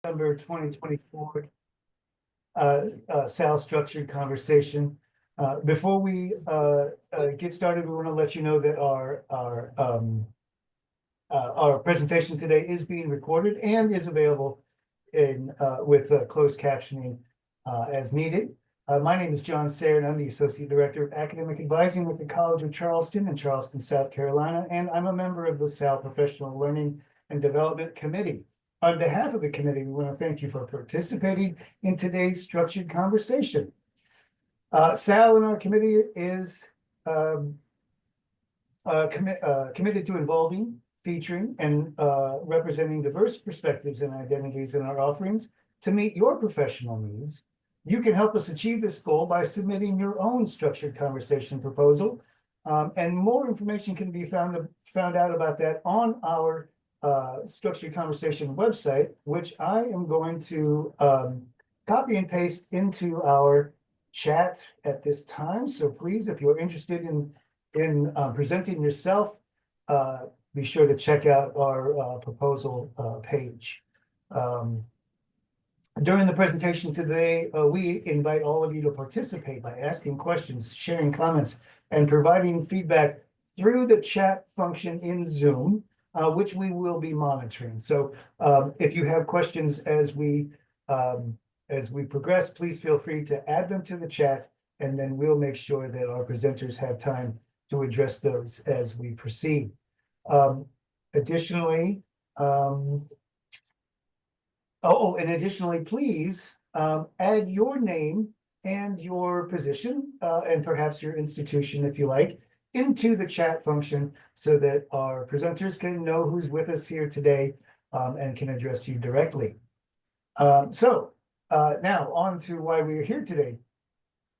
December 2024 SAAL structured conversation. Before we get started, we want to let you know that our presentation today is being recorded and is available in with closed captioning as needed. My name is John Sayre, and I'm the Associate Director of Academic Advising at the College of Charleston in Charleston, South Carolina, and I'm a member of the SAAL Professional Learning and Development Committee. On behalf of the committee, we want to thank you for participating in today's structured conversation. SAAL in our committee is committed to involving, featuring, and representing diverse perspectives and identities in our offerings to meet your professional needs. You can help us achieve this goal by submitting your own structured conversation proposal, and more information can be found out about that on our structured conversation website, which I am going to copy and paste into our chat at this time. So please, if you're interested in presenting yourself, be sure to check out our proposal page. During the presentation today, we invite all of you to participate by asking questions, sharing comments, and providing feedback through the chat function in Zoom, which we will be monitoring. So if you have questions as we progress, please feel free to add them to the chat, and then we'll make sure that our presenters have time to address those as we proceed. Additionally, please add your name and your position and perhaps your institution, if you like, into the chat function so that our presenters can know who's with us here today and can address you directly. Now on to why we're here today.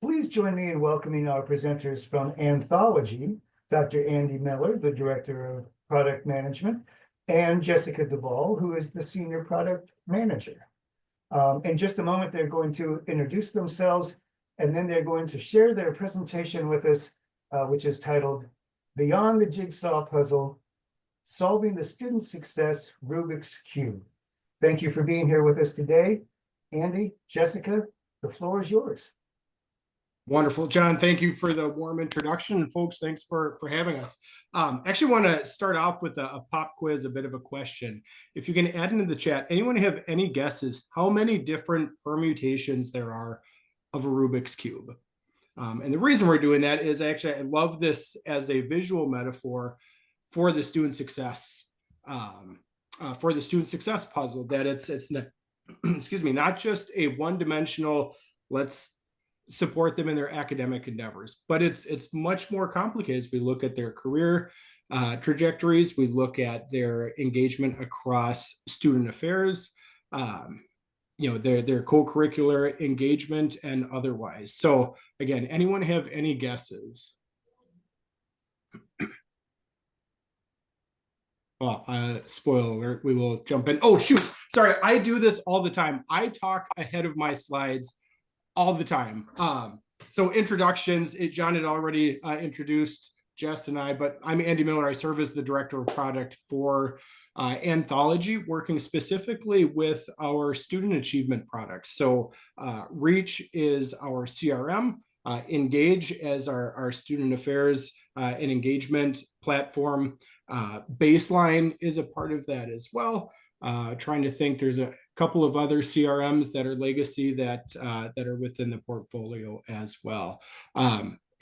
Please join me in welcoming our presenters from Anthology, Dr. Andy Miller, the Director of Product Management, and Jessica Duvall, who is the Senior Product Manager. In just a moment, they're going to introduce themselves, and then they're going to share their presentation with us, which is titled Beyond the Jigsaw Puzzle, Solving the Student Success Rubik's Cube. Thank you for being here with us today. Andy, Jessica, the floor is yours. Wonderful, John. Thank you for the warm introduction. And folks, thanks for having us. Actually want to start off with a pop quiz, a bit of a question. If you can add into the chat, anyone have any guesses how many different permutations there are of a Rubik's Cube? And the reason we're doing that is actually I love this as a visual metaphor for the student success puzzle, that it's not, excuse me, not just a one-dimensional, let's support them in their academic endeavors, but it's much more complicated as we look at their career trajectories. We look at their engagement across student affairs, their co-curricular engagement and otherwise. So again, anyone have any guesses? Well, spoiler alert, we will jump in. Oh, shoot. Sorry, I do this all the time. I talk ahead of my slides all the time. So introductions, John had already introduced Jess and I, but I'm Andy Miller. I serve as the Director of Product for Anthology, working specifically with our student achievement products. So Reach is our CRM, Engage as our student affairs and engagement platform. Baseline is a part of that as well. Trying to think, there's a couple of other CRMs that are legacy that are within the portfolio as well.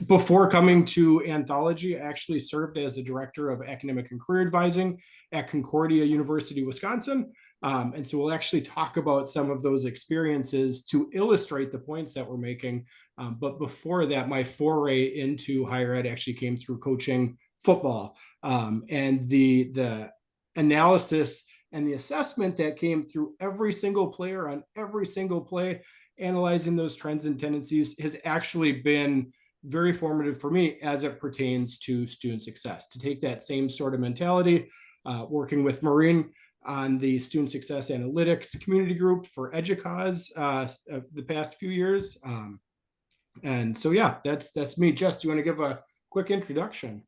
Before coming to Anthology, I actually served as the Director of Academic and Career Advising at Concordia University, Wisconsin. And so we'll actually talk about some of those experiences to illustrate the points that we're making. But before that, my foray into higher ed actually came through coaching football. And the analysis and the assessment that came through every single player on every single play, analyzing those trends and tendencies, has actually been very formative for me as it pertains to student success. To take that same sort of mentality, working with Maureen on the student success analytics community group for EDUCAUSE the past few years. And so, yeah, that's me. Jess, do you want to give a quick introduction?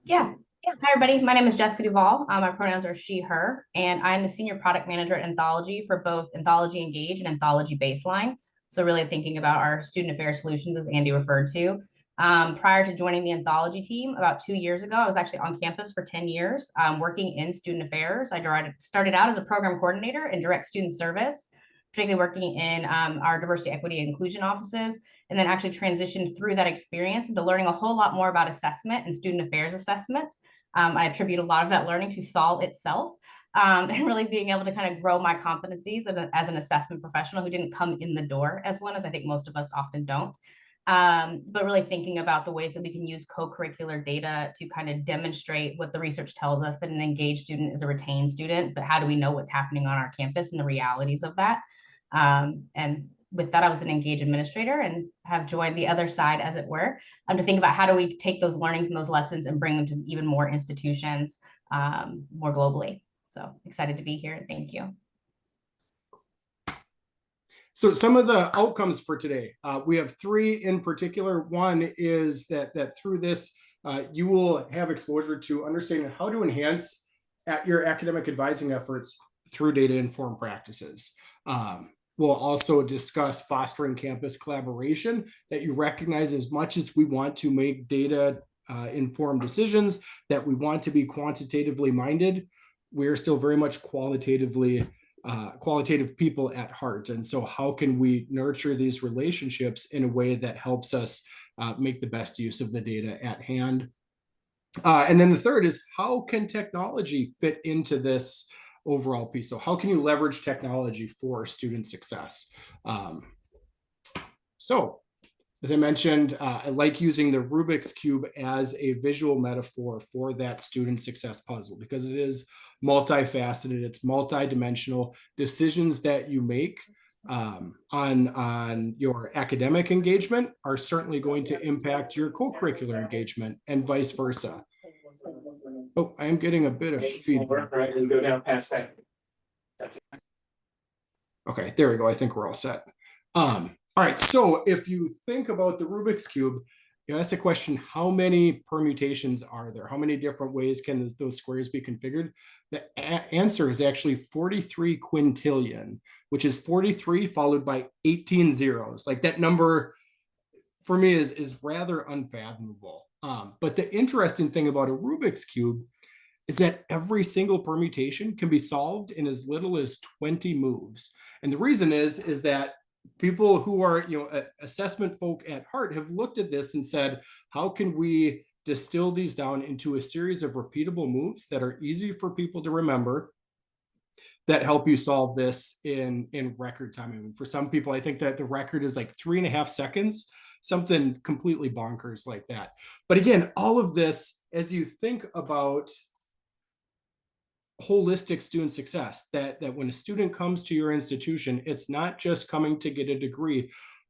Yeah. Yeah, hi everybody. My name is Jessica Duvall. My pronouns are she, her, and I'm the senior product manager at Anthology for both Anthology Engage and Anthology Baseline. So really thinking about our student affairs solutions, as Andy referred to. Prior to joining the Anthology team about 2 years ago, I was actually on campus for 10 years working in student affairs. I started out as a program coordinator in direct student service, particularly working in our diversity, equity, and inclusion offices, and then actually transitioned through that experience into learning a whole lot more about assessment and student affairs assessment. I attribute a lot of that learning to SAAL itself, and really being able to kind of grow my competencies as an assessment professional who didn't come in the door as one, as I think most of us often don't. But really thinking about the ways that we can use co-curricular data to kind of demonstrate what the research tells us, that an engaged student is a retained student, but how do we know what's happening on our campus and the realities of that? And with that, I was an engaged administrator and have joined the other side, as it were, to think about how do we take those learnings and those lessons and bring them to even more institutions more globally. So excited to be here. Thank you. So some of the outcomes for today, we have three in particular. One is that through this, you will have exposure to understanding how to enhance your academic advising efforts through data-informed practices. We'll also discuss fostering campus collaboration, that you recognize as much as we want to make data informed decisions, that we want to be quantitatively minded, we're still very much qualitative people at heart. And so how can we nurture these relationships in a way that helps us make the best use of the data at hand? And then the third is, how can technology fit into this overall piece? So how can you leverage technology for student success? So as I mentioned, I like using the Rubik's Cube as a visual metaphor for that student success puzzle, because it is multifaceted, it's multidimensional. Decisions that you make on your academic engagement are certainly going to impact your co-curricular engagement and vice versa. Oh, I'm getting a bit of feedback. Go down past that. Okay, there we go. I think we're all set. All right, so if you think about the Rubik's Cube, you ask the question, how many permutations are there? How many different ways can those squares be configured? The answer is actually 43 quintillion, which is 43 followed by 18 zeros. Like, that number for me is rather unfathomable. But the interesting thing about a Rubik's Cube is that every single permutation can be solved in as little as 20 moves. And the reason is that people who are, assessment folk at heart have looked at this and said, how can we distill these down into a series of repeatable moves that are easy for people to remember, that help you solve this in record time? I mean, for some people, I think that the record is like 3.5 seconds, something completely bonkers like that. But again, all of this, as you think about holistic student success, that when a student comes to your institution, it's not just coming to get a degree,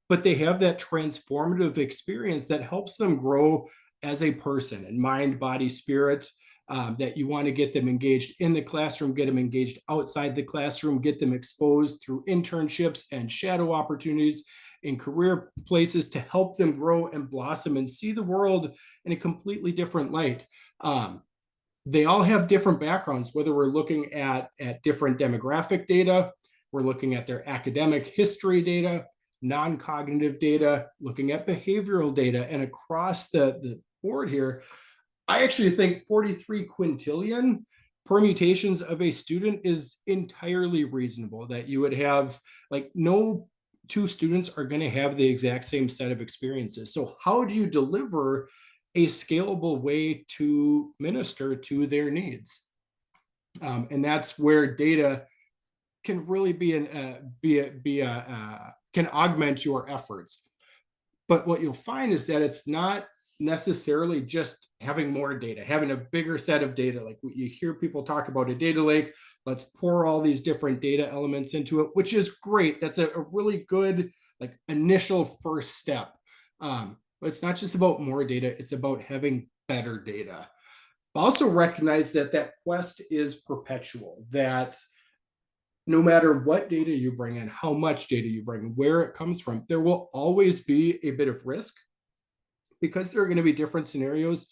but they have that transformative experience that helps them grow as a person in mind, body, spirit, that you want to get them engaged in the classroom, get them engaged outside the classroom, get them exposed through internships and shadow opportunities in career places to help them grow and blossom and see the world in a completely different light. They all have different backgrounds, whether we're looking at different demographic data, we're looking at their academic history data, non-cognitive data, looking at behavioral data, and across the board here, I actually think 43 quintillion permutations of a student is entirely reasonable, that you would have, like, no two students are going to have the exact same set of experiences. So how do you deliver a scalable way to minister to their needs? And that's where data can really can augment your efforts. But what you'll find is that it's not necessarily just having more data, having a bigger set of data. Like, you hear people talk about a data lake, let's pour all these different data elements into it, which is great. That's a really good, like, initial first step. But it's not just about more data, it's about having better data. Also recognize that quest is perpetual, that no matter what data you bring in, how much data you bring, where it comes from, there will always be a bit of risk, because there are going to be different scenarios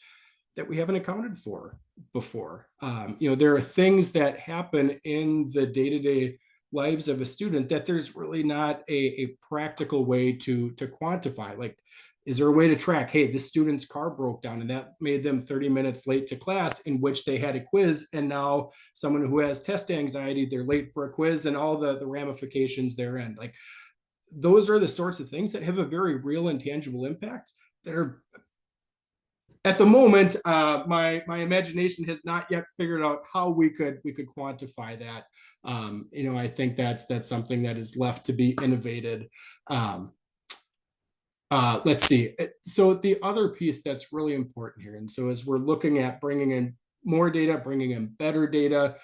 that we haven't accounted for before. There are things that happen in the day-to-day lives of a student that there's really not a practical way to quantify. Like, is there a way to track, hey, this student's car broke down and that made them 30 minutes late to class in which they had a quiz, and now someone who has test anxiety, they're late for a quiz and all the ramifications therein. Like, those are the sorts of things that have a very real and tangible impact that are, at the moment, my imagination has not yet figured out how we could quantify that. I think that's something that is left to be innovated. Let's see. So the other piece that's really important here, and so as we're looking at bringing in more data, bringing in better data,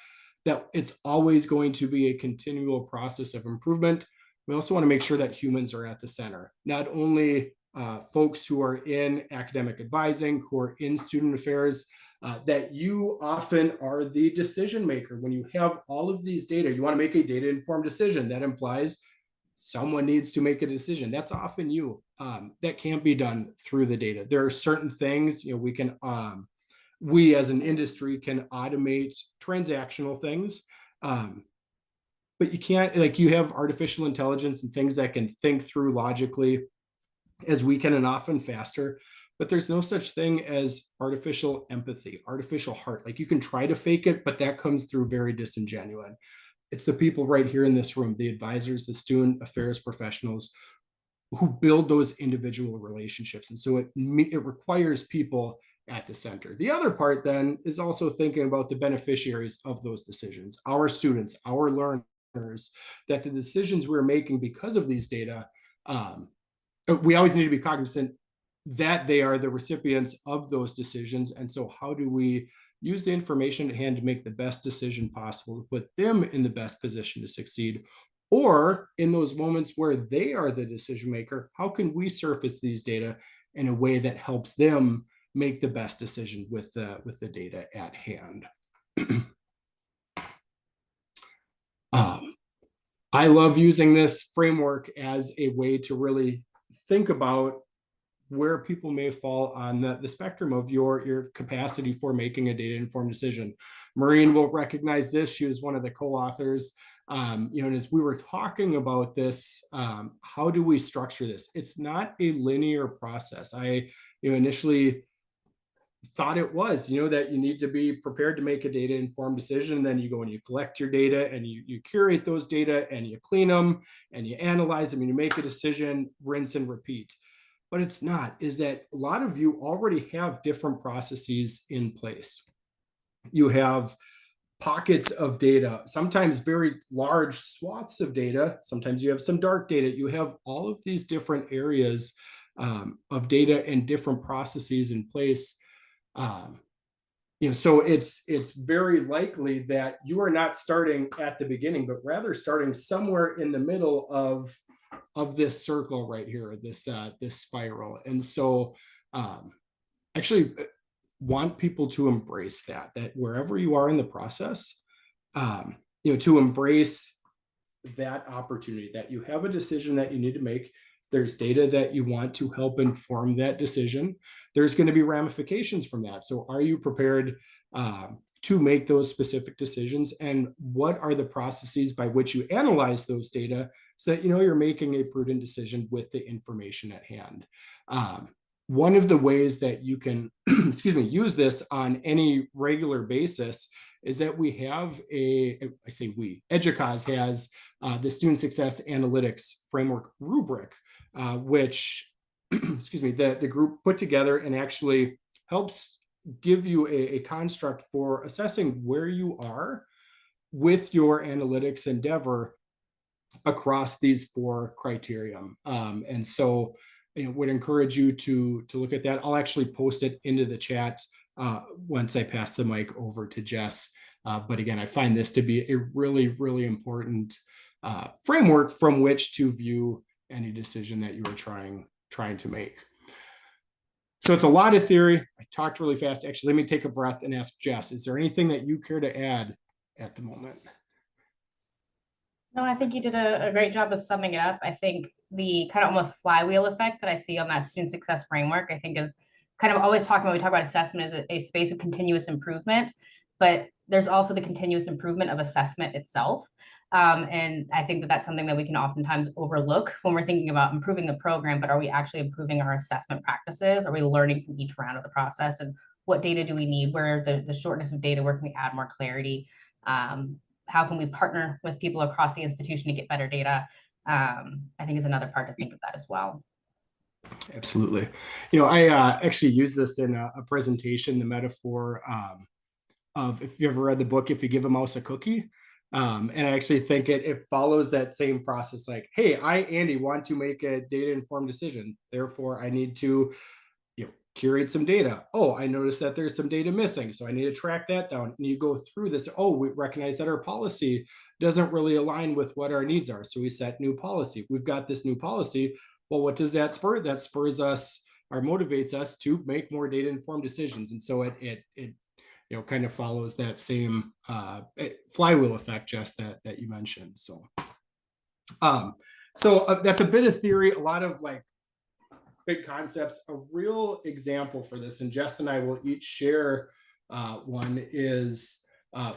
that it's always going to be a continual process of improvement. We also want to make sure that humans are at the center, not only folks who are in academic advising, who are in student affairs, that you often are the decision maker. When you have all of these data, you want to make a data-informed decision. That implies someone needs to make a decision. That's often you. That can't be done through the data. There are certain things, we as an industry can automate transactional things. But you can't, like, you have artificial intelligence and things that can think through logically as we can, and often faster, but there's no such thing as artificial empathy, artificial heart. Like, you can try to fake it, but that comes through very disingenuous. It's the people right here in this room, the advisors, the student affairs professionals, who build those individual relationships. And so it requires people at the center. The other part then is also thinking about the beneficiaries of those decisions, our students, our learners, that the decisions we're making because of these data, we always need to be cognizant that they are the recipients of those decisions. And so how do we use the information at hand to make the best decision possible, to put them in the best position to succeed? Or in those moments where they are the decision maker, how can we surface these data in a way that helps them make the best decision with the data at hand? I love using this framework as a way to really think about where people may fall on the spectrum of your capacity for making a data-informed decision. Maureen will recognize this. She was one of the co-authors. And as we were talking about this, how do we structure this? It's not a linear process. I initially thought it was, that you need to be prepared to make a data-informed decision. And then you go and you collect your data and you curate those data and you clean them and you analyze them and you make a decision, rinse and repeat. But it's not, is that a lot of you already have different processes in place. You have pockets of data, sometimes very large swaths of data. Sometimes you have some dark data. You have all of these different areas of data and different processes in place. So it's very likely that you are not starting at the beginning, but rather starting somewhere in the middle of this circle right here, this spiral. And so actually want people to embrace that wherever you are in the process, to embrace that opportunity, that you have a decision that you need to make. There's data that you want to help inform that decision. There's going to be ramifications from that. So are you prepared to make those specific decisions? And what are the processes by which you analyze those data so that you're making a prudent decision with the information at hand? One of the ways that you can use this on any regular basis is that we have EDUCAUSE has the Student Success Analytics Framework rubric, which the group put together and actually helps give you a construct for assessing where you are with your analytics endeavor across these 4 criteria. And so would encourage you to look at that. I'll actually post it into the chat once I pass the mic over to Jess. But again, I find this to be a really, really important framework from which to view any decision that you are trying to make. So it's a lot of theory. I talked really fast. Actually, let me take a breath and ask Jess, is there anything that you care to add at the moment? No, I think you did a great job of summing it up. I think the kind of almost flywheel effect that I see on that student success framework, I think is kind of always talking about, we talk about assessment as a space of continuous improvement, but there's also the continuous improvement of assessment itself. And I think that that's something that we can oftentimes overlook when we're thinking about improving the program, but are we actually improving our assessment practices? Are we learning from each round of the process? And what data do we need? Where the shortness of data, where can we add more clarity? How can we partner with people across the institution to get better data? I think is another part to think of that as well. Absolutely. I actually use this in a presentation, the metaphor of, if you ever read the book, If You Give a Mouse a Cookie. And I actually think it follows that same process. Like, hey, I, Andy, want to make a data-informed decision. Therefore, I need to curate some data. Oh, I noticed that there's some data missing, so I need to track that down. And you go through this. Oh, we recognize that our policy doesn't really align with what our needs are, so we set new policy. We've got this new policy. Well, what does that spur? That spurs us or motivates us to make more data-informed decisions. And so it kind of follows that same flywheel effect, Jess, that you mentioned. So that's a bit of theory, a lot of like big concepts. A real example for this, and Jess and I will each share one, is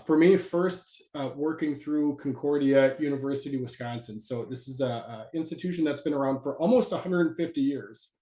for me, first working through Concordia University, Wisconsin. So this is an institution that's been around for almost 150 years.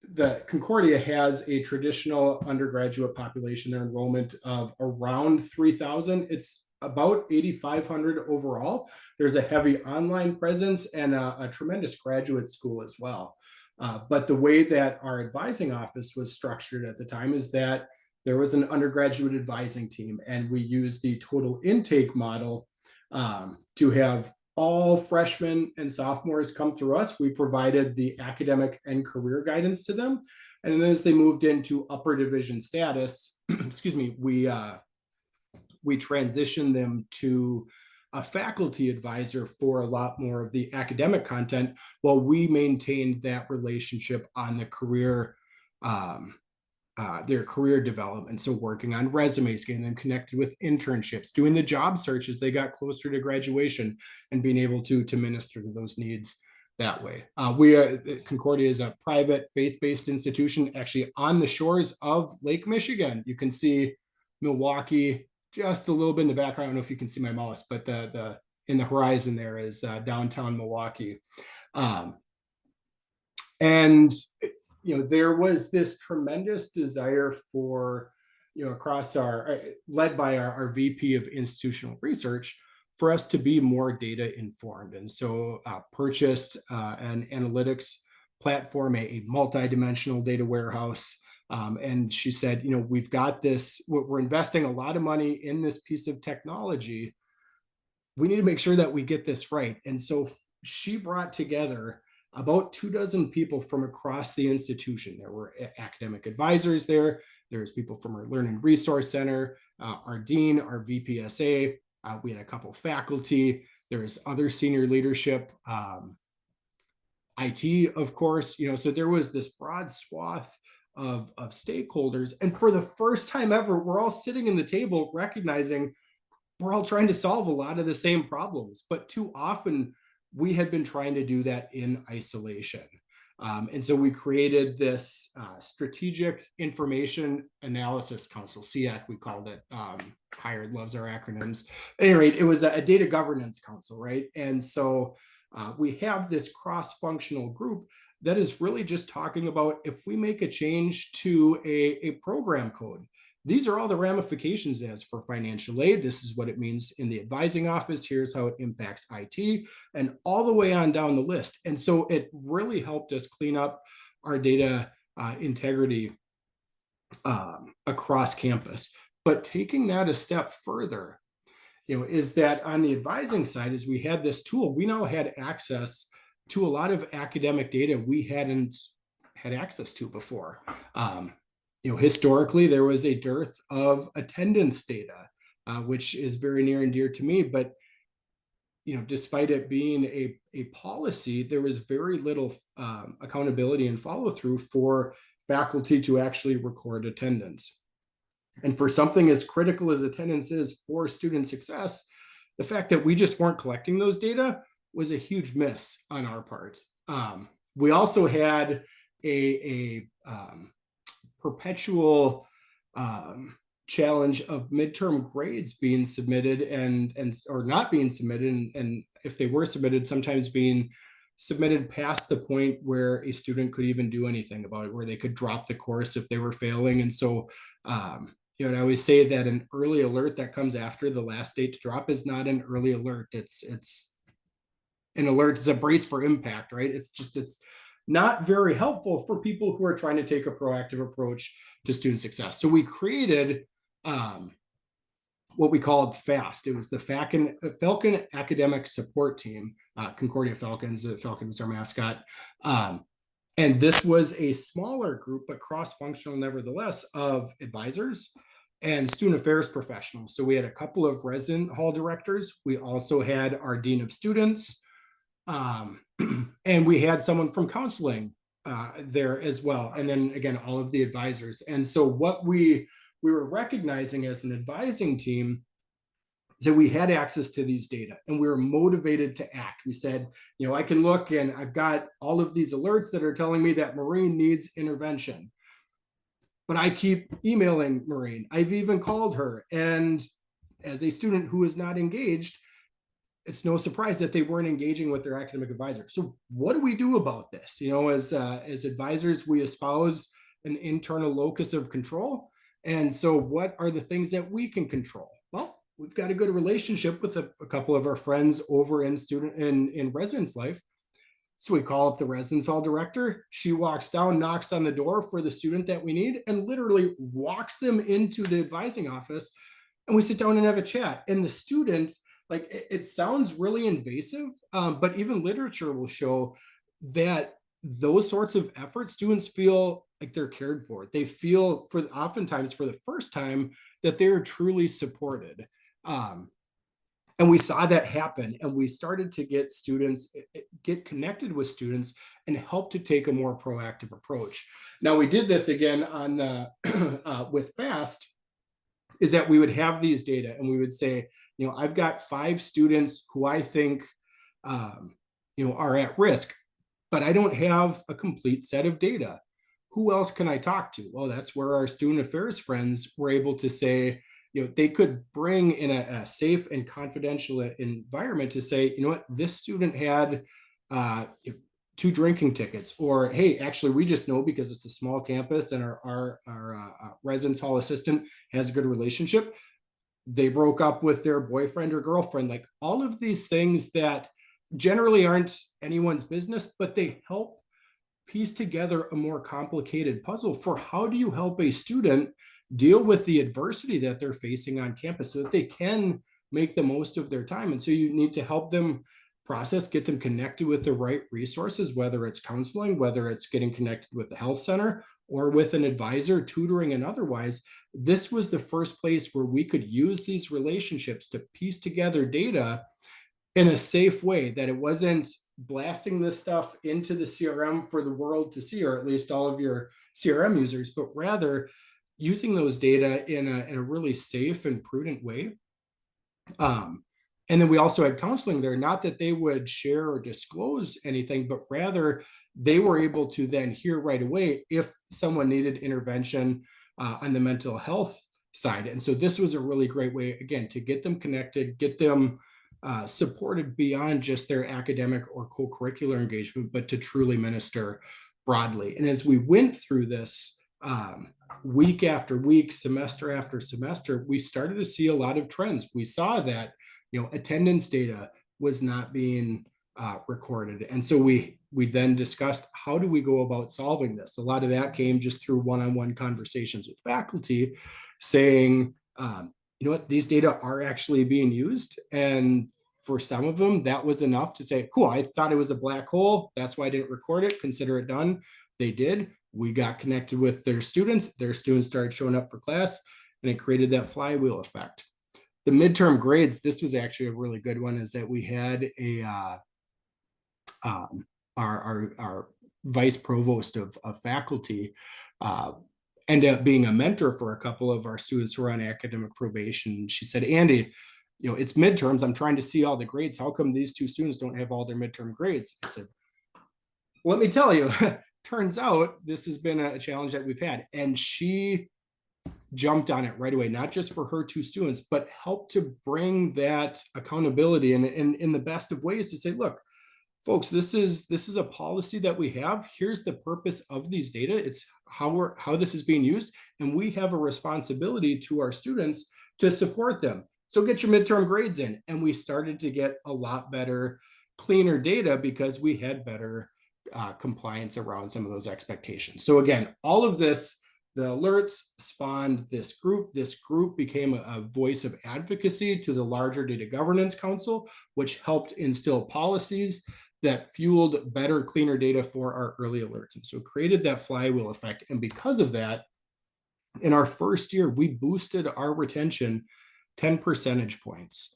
The Concordia has a traditional undergraduate population, their enrollment of around 3,000. It's about 8,500 overall. There's a heavy online presence and a tremendous graduate school as well. But the way that our advising office was structured at the time is that there was an undergraduate advising team, and we used the total intake model to have all freshmen and sophomores come through us. We provided the academic and career guidance to them. And then as they moved into upper division status, excuse me, we transitioned them to a faculty advisor for a lot more of the academic content, while we maintained that relationship on the career, their career development. So working on resumes, getting them connected with internships, doing the job search as they got closer to graduation, and being able to minister to those needs that way. Concordia is a private faith-based institution, actually on the shores of Lake Michigan. You can see Milwaukee just a little bit in the background. I don't know if you can see my mouse, but the in the horizon there is downtown Milwaukee. And there was this tremendous desire for, across led by our VP of institutional research, for us to be more data informed. And so purchased an analytics platform, a multidimensional data warehouse. And she said, we've got this, we're investing a lot of money in this piece of technology. We need to make sure that we get this right. And so she brought together about 24 people from across the institution. There were academic advisors there. There's people from our Learning Resource Center, our dean, our VPSA. We had a couple faculty. There's other senior leadership, IT, of course. So there was this broad swath of stakeholders. And for the first time ever, we're all sitting in the table recognizing we're all trying to solve a lot of the same problems. But too often, we had been trying to do that in isolation. And so we created this Strategic Information Analysis Council, SEAC, we called it. Hired loves our acronyms. At any rate, it was a data governance council, right? And so we have this cross-functional group that is really just talking about, if we make a change to a program code, these are all the ramifications as for financial aid. This is what it means in the advising office. Here's how it impacts IT, and all the way on down the list. And so it really helped us clean up our data integrity across campus. But taking that a step further, is that on the advising side, as we had this tool, we now had access to a lot of academic data we hadn't had access to before. Historically, there was a dearth of attendance data, which is very near and dear to me. But, despite it being a policy, there was very little accountability and follow through for faculty to actually record attendance. And for something as critical as attendance is for student success, the fact that we just weren't collecting those data was a huge miss on our part. We also had a perpetual challenge of midterm grades being submitted and or not being submitted, and if they were submitted, sometimes being submitted past the point where a student could even do anything about it, where they could drop the course if they were failing. And so you know, I always say that an early alert that comes after the last date to drop is not an early alert. It's an alert, it's a brace for impact, right? It's not very helpful for people who are trying to take a proactive approach to student success. So we created what we called FAST. It was the Falcon Academic Support Team, Concordia Falcons. The Falcons are mascot. And this was a smaller group, but cross-functional nevertheless, of advisors and student affairs professionals. So we had a couple of resident hall directors. We also had our dean of students. And we had someone from counseling there as well. And then again, all of the advisors. And so what we were recognizing as an advising team is that we had access to these data and we were motivated to act. We said, you know, I can look and I've got all of these alerts that are telling me that Maureen needs intervention. But I keep emailing Maureen. I've even called her. And as a student who is not engaged, it's no surprise that they weren't engaging with their academic advisor. So what do we do about this? You know, as advisors, we espouse an internal locus of control. And so what are the things that we can control? Well, we've got a good relationship with a couple of our friends over in residence life. So we call up the residence hall director. She walks down, knocks on the door for the student that we need, and literally walks them into the advising office. And we sit down and have a chat. And the student, like, it sounds really invasive, but even literature will show that those sorts of efforts, students feel like they're cared for. They feel, for oftentimes for the first time, that they're truly supported. And we saw that happen, and we started to get students, get connected with students and help to take a more proactive approach. Now we did this again on with FAST, is that we would have these data and we would say, you know, I've got 5 students who I think, you know, are at risk, but I don't have a complete set of data. Who else can I talk to? Well, that's where our student affairs friends were able to say, you know, they could bring in a safe and confidential environment to say, you know what, this student had 2 drinking tickets, or, hey, actually, we just know because it's a small campus and our residence hall assistant has a good relationship. They broke up with their boyfriend or girlfriend, like all of these things that generally aren't anyone's business, but they help piece together a more complicated puzzle for how do you help a student deal with the adversity that they're facing on campus so that they can make the most of their time. And so you need to help them process, get them connected with the right resources, whether it's counseling, whether it's getting connected with the health center or with an advisor, tutoring, and otherwise. This was the first place where we could use these relationships to piece together data in a safe way, that it wasn't blasting this stuff into the CRM for the world to see, or at least all of your CRM users, but rather using those data in a really safe and prudent way. And then we also had counseling there, not that they would share or disclose anything, but rather they were able to then hear right away if someone needed intervention on the mental health side. And so this was a really great way, again, to get them connected, get them supported beyond just their academic or co-curricular engagement, but to truly minister broadly. And as we went through this week after week, semester after semester, we started to see a lot of trends. We saw that, you know, attendance data was not being recorded. And so we then discussed, how do we go about solving this? A lot of that came just through one-on-one conversations with faculty saying, you know what, these data are actually being used. And for some of them, that was enough to say, cool, I thought it was a black hole. That's why I didn't record it. Consider it done. They did. We got connected with their students. Their students started showing up for class, and it created that flywheel effect. The midterm grades, this was actually a really good one, is that we had our vice provost of faculty ended up being a mentor for a couple of our students who were on academic probation. She said, Andy, you know, it's midterms. I'm trying to see all the grades. How come these 2 students don't have all their midterm grades? I said, let me tell you, turns out this has been a challenge that we've had. And she jumped on it right away, not just for her two students, but helped to bring that accountability and in the best of ways to say, look, folks, this is a policy that we have. Here's the purpose of these data. It's how this is being used, and we have a responsibility to our students to support them. So get your midterm grades in. And we started to get a lot better, cleaner data because we had better compliance around some of those expectations. So again, all of this, the alerts spawned this group. This group became a voice of advocacy to the larger Data Governance Council, which helped instill policies that fueled better, cleaner data for our early alerts. And so created that flywheel effect. And because of that, in our first year, we boosted our retention 10 percentage points,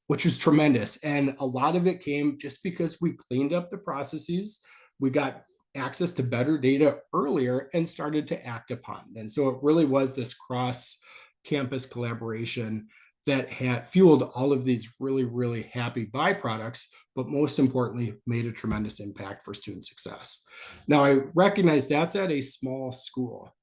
which was tremendous. And a lot of it came just because we cleaned up the processes. We got access to better data earlier and started to act upon. And so it really was this cross campus collaboration that had fueled all of these really, really happy byproducts, but most importantly, made a tremendous impact for student success. Now, I recognize that's at a small school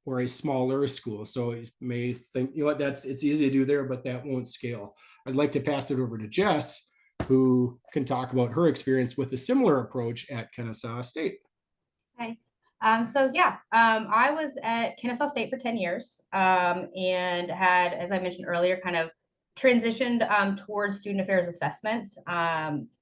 or a smaller school. So you may think, you know what, it's easy to do there, but that won't scale. I'd like to pass it over to Jess, who can talk about her experience with a similar approach at Kennesaw State. Hi. I was at Kennesaw State for 10 years and had, as I mentioned earlier, kind of transitioned towards student affairs assessment,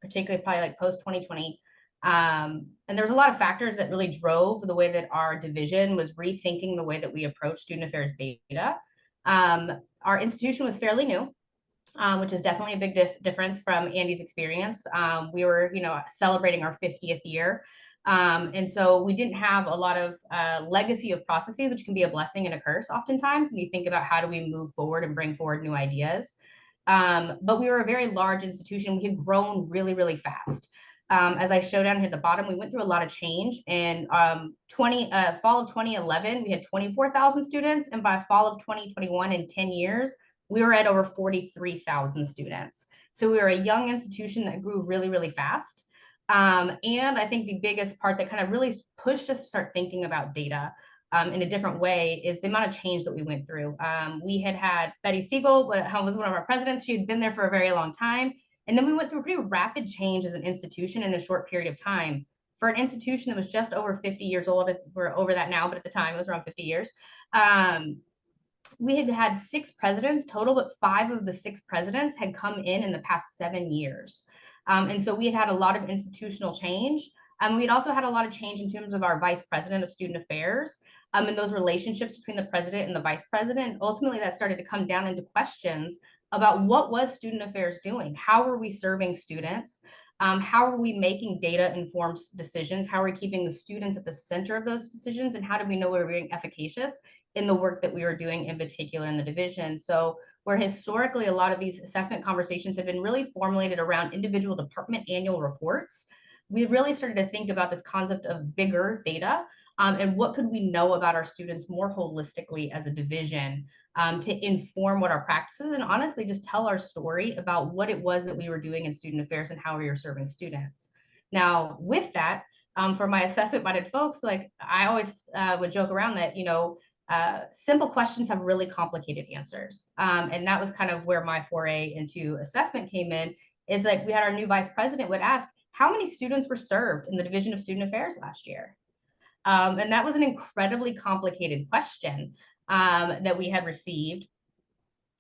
particularly probably like post 2020. And there was a lot of factors that really drove the way that our division was rethinking the way that we approach student affairs data. Our institution was fairly new. Which is definitely a big difference from Andy's experience. We were, celebrating our 50th year. And so we didn't have a lot of legacy of processes, which can be a blessing and a curse oftentimes when you think about how do we move forward and bring forward new ideas. But we were a very large institution. We had grown really, really fast. As I show down here at the bottom, we went through a lot of change. In fall of 2011, we had 24,000 students. And by fall of 2021, in 10 years, we were at over 43,000 students. So we were a young institution that grew really, really fast. And I think the biggest part that kind of really pushed us to start thinking about data in a different way is the amount of change that we went through. We had Betty Siegel, who was one of our presidents. She had been there for a very long time. And then we went through a pretty rapid change as an institution in a short period of time. For an institution that was just over 50 years old, we're over that now, but at the time it was around 50 years. We had 6 presidents total, but 5 of the 6 presidents had come in the past 7 years. And so we had a lot of institutional change. We'd also had a lot of change in terms of our vice president of student affairs and those relationships between the president and the vice president. Ultimately, that started to come down into questions about what was student affairs doing? How were we serving students? How are we making data-informed decisions? How are we keeping the students at the center of those decisions? And how do we know we're being efficacious in the work that we were doing, in particular in the division? So where historically a lot of these assessment conversations have been really formulated around individual department annual reports, we really started to think about this concept of bigger data and what could we know about our students more holistically as a division to inform what our practices and honestly just tell our story about what it was that we were doing in student affairs and how we were serving students. Now, with that, for my assessment-minded folks, like I always would joke around that, simple questions have really complicated answers. And that was kind of where my foray into assessment came in, is like we had our new vice president would ask, how many students were served in the Division of Student Affairs last year? And that was an incredibly complicated question that we had received.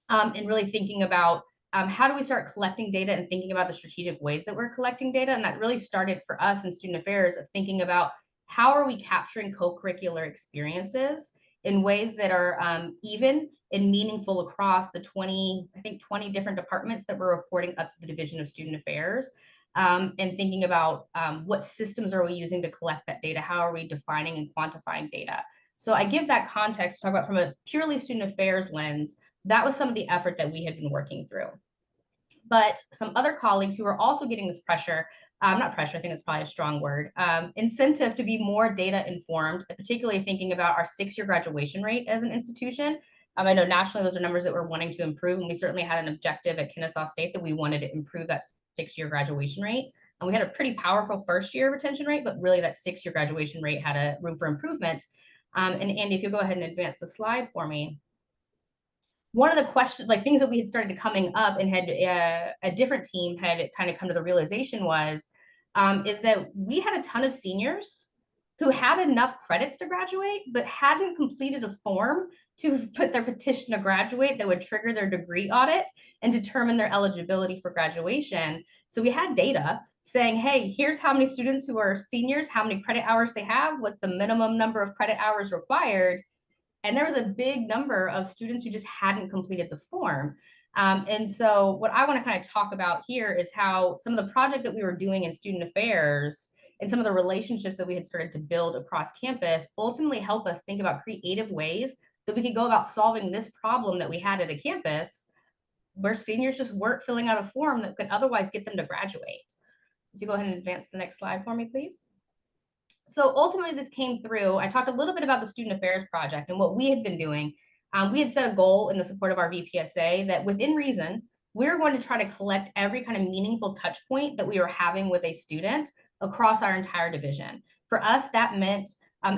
And really thinking about how do we start collecting data and thinking about the strategic ways that we're collecting data. And that really started for us in student affairs of thinking about how are we capturing co-curricular experiences in ways that are even and meaningful across the 20 different departments that we're reporting up to the Division of Student Affairs. And thinking about what systems are we using to collect that data? How are we defining and quantifying data? So I give that context to talk about from a purely student affairs lens. That was some of the effort that we had been working through. But some other colleagues who are also getting this pressure, not pressure, I think that's probably a strong word, incentive to be more data informed, particularly thinking about our 6-year graduation rate as an institution. I know nationally those are numbers that we're wanting to improve, and we certainly had an objective at Kennesaw State that we wanted to improve that 6-year graduation rate. And we had a pretty powerful first year retention rate, but really that 6-year graduation rate had a room for improvement. And Andy, if you go ahead and advance the slide for me. One of the questions, like things that we had started coming up and had a different team had kind of come to the realization was, is that we had a ton of seniors who had enough credits to graduate, but hadn't completed a form to put their petition to graduate that would trigger their degree audit and determine their eligibility for graduation. So we had data saying, hey, here's how many students who are seniors, how many credit hours they have, what's the minimum number of credit hours required. And there was a big number of students who just hadn't completed the form. And so what I want to kind of talk about here is how some of the project that we were doing in student affairs and some of the relationships that we had started to build across campus ultimately help us think about creative ways that we could go about solving this problem that we had at a campus where seniors just weren't filling out a form that could otherwise get them to graduate. If you go ahead and advance the next slide for me, please. So ultimately this came through. I talked a little bit about the student affairs project and what we had been doing. We had set a goal in the support of our VPSA that within reason, we're going to try to collect every kind of meaningful touch point that we were having with a student across our entire division. For us, that meant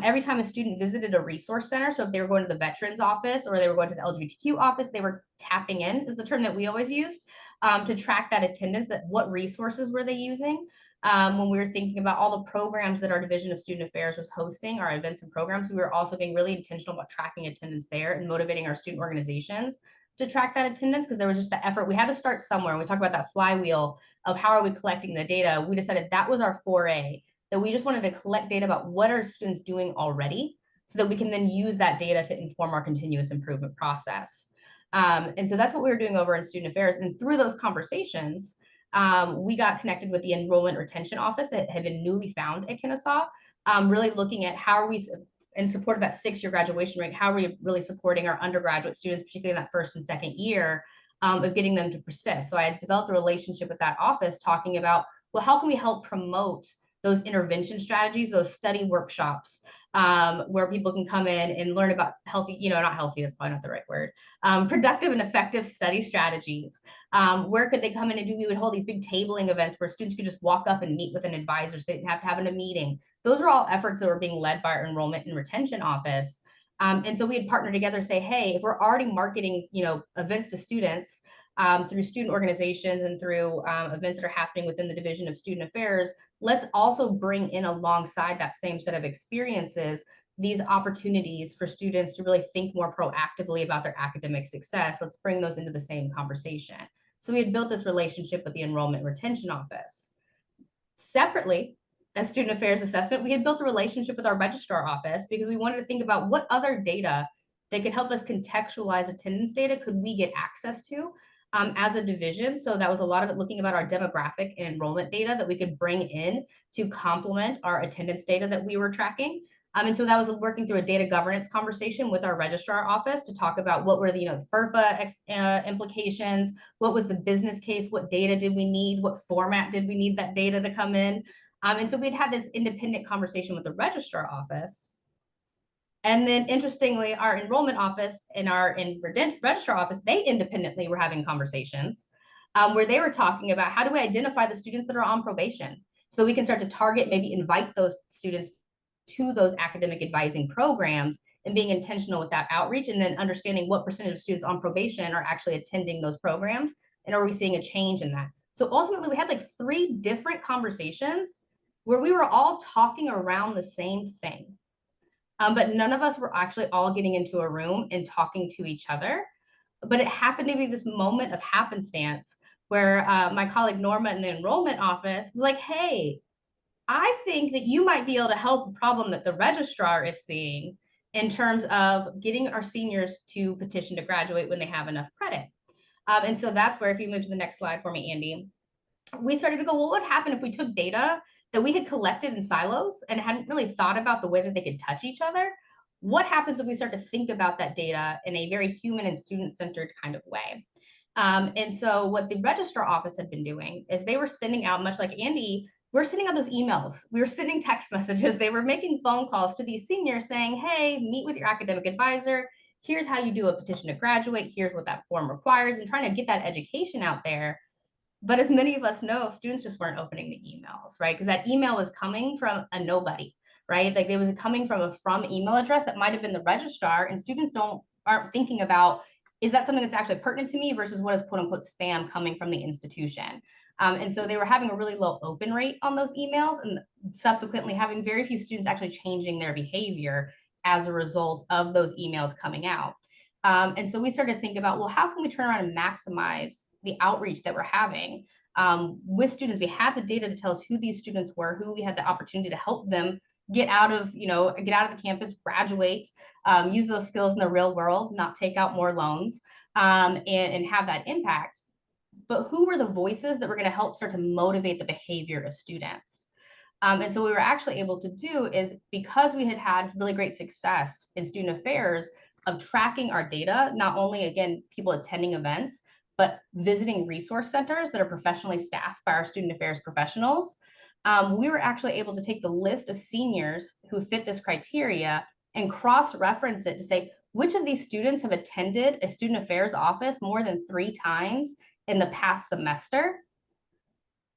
every time a student visited a resource center, so if they were going to the veterans office or they were going to the LGBTQ office, they were tapping in, is the term that we always used, to track that attendance, that what resources were they using. When we were thinking about all the programs that our Division of Student Affairs was hosting, our events and programs, we were also being really intentional about tracking attendance there and motivating our student organizations to track that attendance, because there was just the effort. We had to start somewhere. When we talk about that flywheel of how are we collecting the data, we decided that was our foray, that we just wanted to collect data about what are students doing already so that we can then use that data to inform our continuous improvement process. And so that's what we were doing over in Student Affairs. And through those conversations, we got connected with the Enrollment Retention Office that had been newly found at Kennesaw, really looking at how are we, in support of that 6-year graduation rate, how are we really supporting our undergraduate students, particularly in that first and second year, of getting them to persist. So I had developed a relationship with that office talking about, well, how can we help promote those intervention strategies, those study workshops, where people can come in and learn about healthy, not healthy, that's probably not the right word, productive and effective study strategies. Where could they come in and do? We would hold these big tabling events where students could just walk up and meet with an advisor, so they didn't have to have a meeting. Those are all efforts that were being led by our enrollment and retention office. And so we had partnered together, say, hey, if we're already marketing, events to students through student organizations and through events that are happening within the Division of Student Affairs, let's also bring in alongside that same set of experiences these opportunities for students to really think more proactively about their academic success. Let's bring those into the same conversation. So we had built this relationship with the Enrollment Retention Office. Separately, as Student Affairs Assessment, we had built a relationship with our registrar office because we wanted to think about what other data that could help us contextualize attendance data could we get access to as a division. So that was a lot of it looking about our demographic and enrollment data that we could bring in to complement our attendance data that we were tracking. And so that was working through a data governance conversation with our registrar office to talk about what were the FERPA implications, what was the business case, what data did we need, what format did we need that data to come in. And so we'd had this independent conversation with the registrar office. And then interestingly, our enrollment office and our registrar office, they independently were having conversations where they were talking about how do we identify the students that are on probation so we can start to target, maybe invite those students to those academic advising programs and being intentional with that outreach, and then understanding what percentage of students on probation are actually attending those programs, and are we seeing a change in that. So ultimately, we had like 3 different conversations where we were all talking around the same thing. But none of us were actually all getting into a room and talking to each other. But it happened to be this moment of happenstance where my colleague Norma in the enrollment office was like, hey, I think that you might be able to help the problem that the registrar is seeing in terms of getting our seniors to petition to graduate when they have enough credit. And so that's where, if you move to the next slide for me, Andy, we started to go, well, what would happen if we took data that we had collected in silos and hadn't really thought about the way that they could touch each other? What happens if we start to think about that data in a very human and student-centered kind of way? And so what the registrar office had been doing is they were sending out, much like Andy, we're sending out those emails. We were sending text messages. They were making phone calls to these seniors saying, hey, meet with your academic advisor. Here's how you do a petition to graduate. Here's what that form requires, and trying to get that education out there. But as many of us know, students just weren't opening the emails, right? Because that email was coming from a nobody, right? Like it was coming from a from email address that might have been the registrar, and students aren't thinking about, is that something that's actually pertinent to me versus what is quote unquote spam coming from the institution. And so they were having a really low open rate on those emails, and subsequently having very few students actually changing their behavior as a result of those emails coming out. And so we started to think about, well, how can we turn around and maximize the outreach that we're having with students? We had the data to tell us who these students were, who we had the opportunity to help them get out of the campus, graduate, use those skills in the real world, not take out more loans, and have that impact. But who were the voices that were going to help start to motivate the behavior of students? And so what we were actually able to do is, because we had had really great success in student affairs of tracking our data, not only, again, people attending events, but visiting resource centers that are professionally staffed by our student affairs professionals, we were actually able to take the list of seniors who fit this criteria and cross-reference it to say, which of these students have attended a student affairs office more than 3 times in the past semester?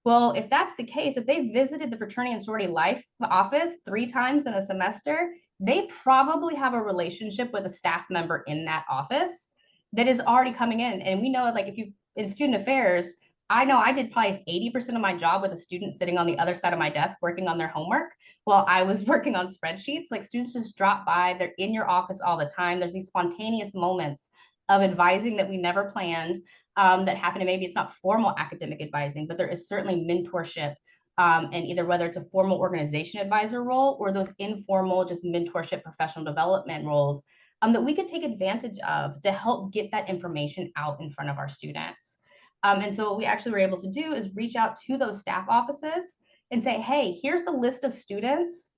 Well, if that's the case, if they visited the fraternity and sorority life office 3 times in a semester, they probably have a relationship with a staff member in that office that is already coming in. And we know, like, if you in student affairs, I know I did probably 80% of my job with a student sitting on the other side of my desk working on their homework while I was working on spreadsheets. Like, students just drop by, they're in your office all the time. There's these spontaneous moments of advising that we never planned, that happen. And maybe it's not formal academic advising, but there is certainly mentorship, and either whether it's a formal organization advisor role or those informal just mentorship professional development roles, that we could take advantage of to help get that information out in front of our students. And so what we actually were able to do is reach out to those staff offices and say, hey, here's the list of students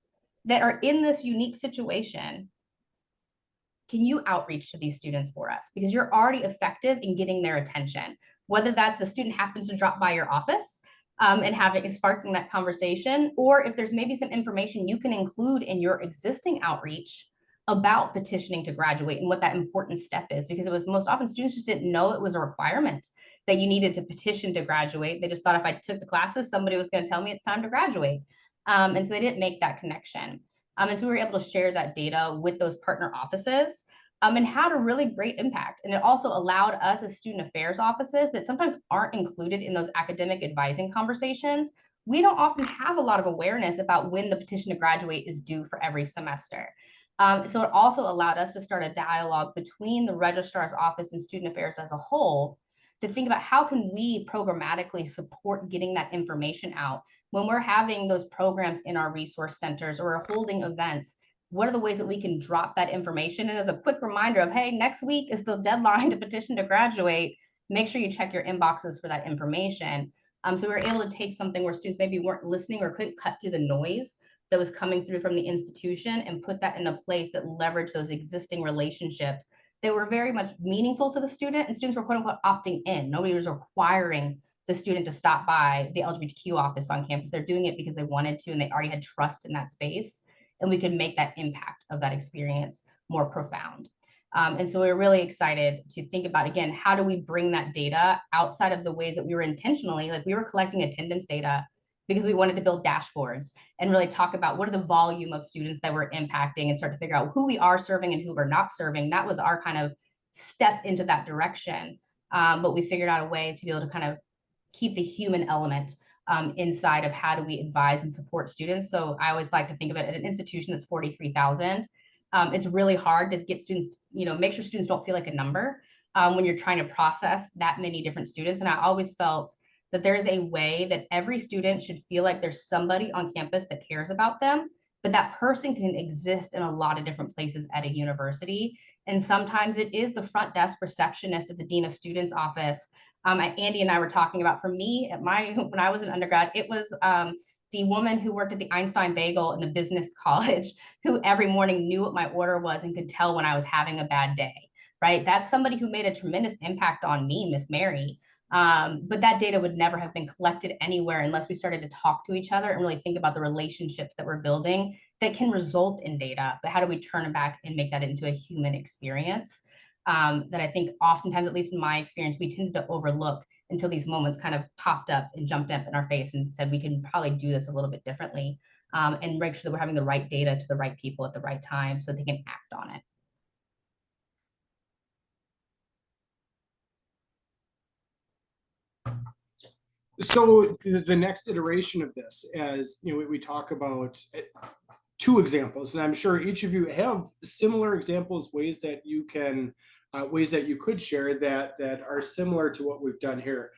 that are in this unique situation. Can you outreach to these students for us? Because you're already effective in getting their attention, whether that's the student happens to drop by your office and sparking that conversation, or if there's maybe some information you can include in your existing outreach about petitioning to graduate and what that important step is. Because it was most often students just didn't know it was a requirement that you needed to petition to graduate. They just thought if I took the classes, somebody was going to tell me it's time to graduate. And so they didn't make that connection. And so we were able to share that data with those partner offices, and had a really great impact. And it also allowed us as student affairs offices that sometimes aren't included in those academic advising conversations. We don't often have a lot of awareness about when the petition to graduate is due for every semester. So it also allowed us to start a dialogue between the registrar's office and student affairs as a whole to think about how can we programmatically support getting that information out when we're having those programs in our resource centers or holding events. What are the ways that we can drop that information? And as a quick reminder of, hey, next week is the deadline to petition to graduate. Make sure you check your inboxes for that information. So we were able to take something where students maybe weren't listening or couldn't cut through the noise that was coming through from the institution and put that in a place that leveraged those existing relationships that were very much meaningful to the student, and students were quote unquote opting in. Nobody was requiring the student to stop by the LGBTQ office on campus. They're doing it because they wanted to and they already had trust in that space, and we could make that impact of that experience more profound. And so we were really excited to think about, again, how do we bring that data outside of the ways that we were intentionally, like we were collecting attendance data because we wanted to build dashboards and really talk about what are the volume of students that we're impacting and start to figure out who we are serving and who we're not serving. That was our kind of step into that direction. But we figured out a way to be able to kind of keep the human element inside of how do we advise and support students. So I always like to think of it at an institution that's 43,000. It's really hard to get students, make sure students don't feel like a number when you're trying to process that many different students. And I always felt that there is a way that every student should feel like there's somebody on campus that cares about them, but that person can exist in a lot of different places at a university. And sometimes it is the front desk receptionist at the dean of students office. Andy and I were talking about, for me, when I was an undergrad, it was the woman who worked at the Einstein Bagel in the business college, who every morning knew what my order was and could tell when I was having a bad day, right? That's somebody who made a tremendous impact on me, Miss Mary. But that data would never have been collected anywhere unless we started to talk to each other and really think about the relationships that we're building that can result in data. But how do we turn it back and make that into a human experience? that I think oftentimes, at least in my experience, we tended to overlook until these moments kind of popped up and jumped up in our face and said, we can probably do this a little bit differently, and make sure that we're having the right data to the right people at the right time so they can act on it. So the next iteration of this, as you know, we talk about two examples, and I'm sure each of you have similar examples, ways that you can, ways that you could share that are similar to what we've done here.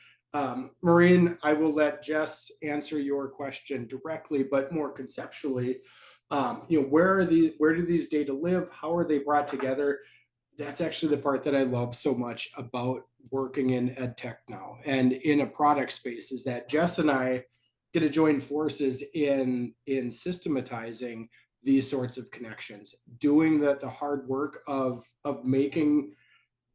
Maureen, I will let Jess answer your question directly, but more conceptually, you know, where do these data live? How are they brought together? That's actually the part that I love so much about working in ed tech now and in a product space, is that Jess and I get to join forces in systematizing these sorts of connections, doing the hard work of making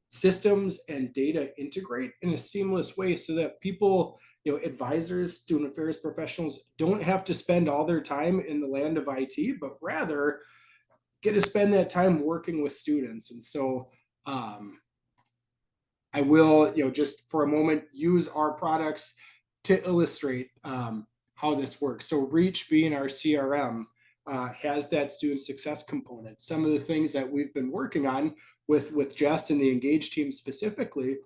systems and data integrate in a seamless way so that people, you know, advisors, student affairs professionals don't have to spend all their time in the land of IT, but rather get to spend that time working with students. And so I will, you know, just for a moment, use our products to illustrate how this works. So Reach, being our CRM, has that student success component. Some of the things that we've been working on with Jess and the Engage team specifically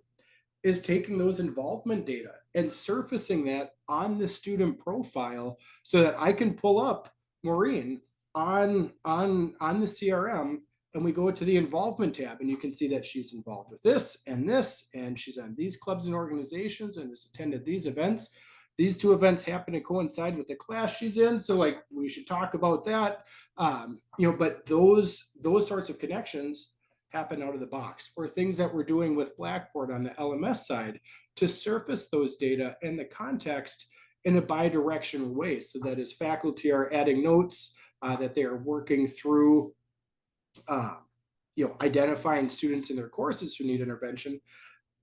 is taking those involvement data and surfacing that on the student profile so that I can pull up Maureen on the CRM, and we go to the involvement tab, and you can see that she's involved with this, and she's on these clubs and organizations and has attended these events. These two events happen to coincide with the class she's in, so like we should talk about that. You know, but those sorts of connections happen out of the box, or things that we're doing with Blackboard on the LMS side to surface those data and the context in a bi-directional way, so that as faculty are adding notes, that they are working through, you know, identifying students in their courses who need intervention,